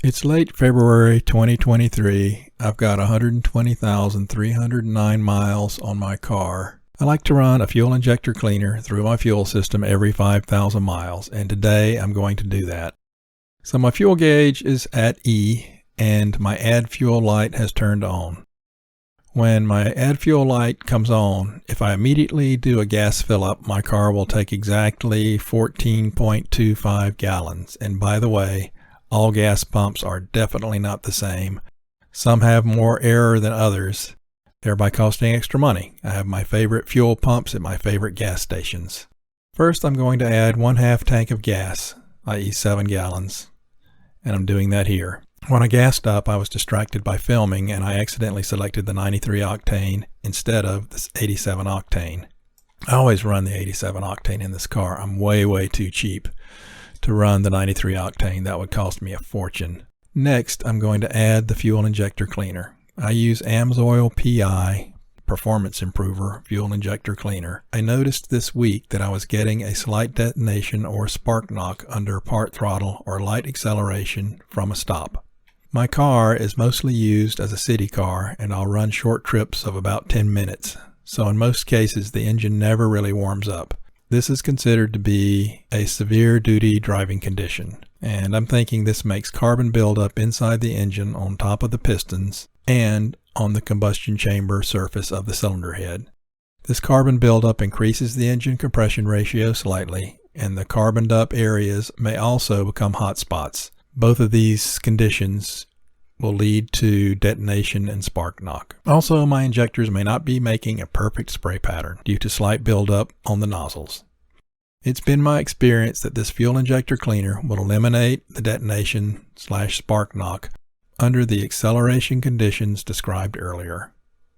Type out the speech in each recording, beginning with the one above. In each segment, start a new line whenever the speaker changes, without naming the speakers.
It's late February 2023. I've got 120,309 miles on my car. I like to run a fuel injector cleaner through my fuel system every 5,000 miles, and today I'm going to do that. So my fuel gauge is at E, and my add fuel light has turned on. When my add fuel light comes on, if I immediately do a gas fill up, my car will take exactly 14.25 gallons. And by the way, all gas pumps are definitely not the same. Some have more error than others, thereby costing extra money. I have my favorite fuel pumps at my favorite gas stations. First, I'm going to add 1/2 tank of gas, i.e. 7 gallons, and I'm doing that here. When I gassed up, I was distracted by filming and I accidentally selected the 93 octane instead of this 87 octane. I always run the 87 octane in this car. I'm way too cheap to run the 93 octane. That would cost me a fortune. Next, I'm going to add the fuel injector cleaner. I use AMSOIL PI Performance Improver Fuel Injector Cleaner. I noticed this week that I was getting a slight detonation or spark knock under part throttle or light acceleration from a stop. My car is mostly used as a city car, and I'll run short trips of about 10 minutes. So in most cases, the engine never really warms up. This is considered to be a severe duty driving condition, and I'm thinking this makes carbon buildup inside the engine on top of the pistons and on the combustion chamber surface of the cylinder head. This carbon buildup increases the engine compression ratio slightly, and the carboned up areas may also become hot spots. Both of these conditions will lead to detonation and spark knock. Also, my injectors may not be making a perfect spray pattern due to slight buildup on the nozzles. It's been my experience that this fuel injector cleaner will eliminate the detonation/spark knock under the acceleration conditions described earlier.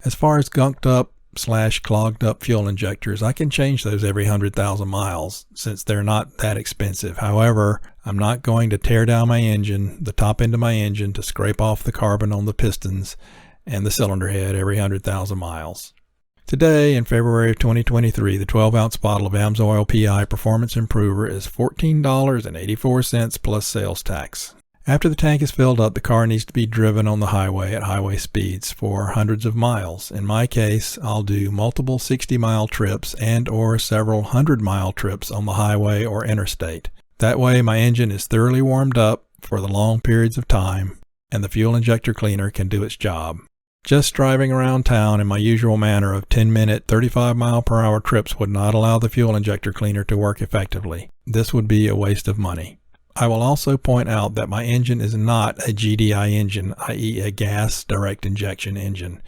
As far as gunked up/clogged up fuel injectors, I can change those every 100,000 miles since they're not that expensive. However, I'm not going to tear down my engine, the top end of my engine, to scrape off the carbon on the pistons and the cylinder head every 100,000 miles. Today, in February of 2023, the 12-ounce bottle of AMSOIL PI Performance Improver is $14.84 plus sales tax. After the tank is filled up, the car needs to be driven on the highway at highway speeds for hundreds of miles. In my case, I'll do multiple 60-mile trips and or several 100-mile trips on the highway or interstate. That way, my engine is thoroughly warmed up for the long periods of time, and the fuel injector cleaner can do its job. Just driving around town in my usual manner of 10-minute, 35-mile-per-hour trips would not allow the fuel injector cleaner to work effectively. This would be a waste of money. I will also point out that my engine is not a GDI engine, i.e. a gas direct injection engine.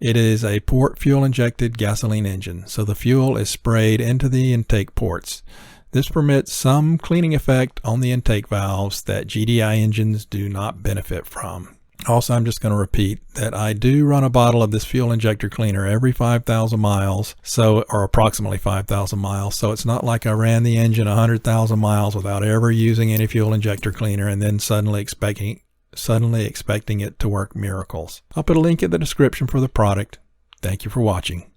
It is a port fuel injected gasoline engine, so the fuel is sprayed into the intake ports. This permits some cleaning effect on the intake valves that GDI engines do not benefit from. Also, I'm just going to repeat that I do run a bottle of this fuel injector cleaner every 5,000 miles, or approximately 5,000 miles. So it's not like I ran the engine 100,000 miles without ever using any fuel injector cleaner and then suddenly expecting it to work miracles. I'll put a link in the description for the product. Thank you for watching.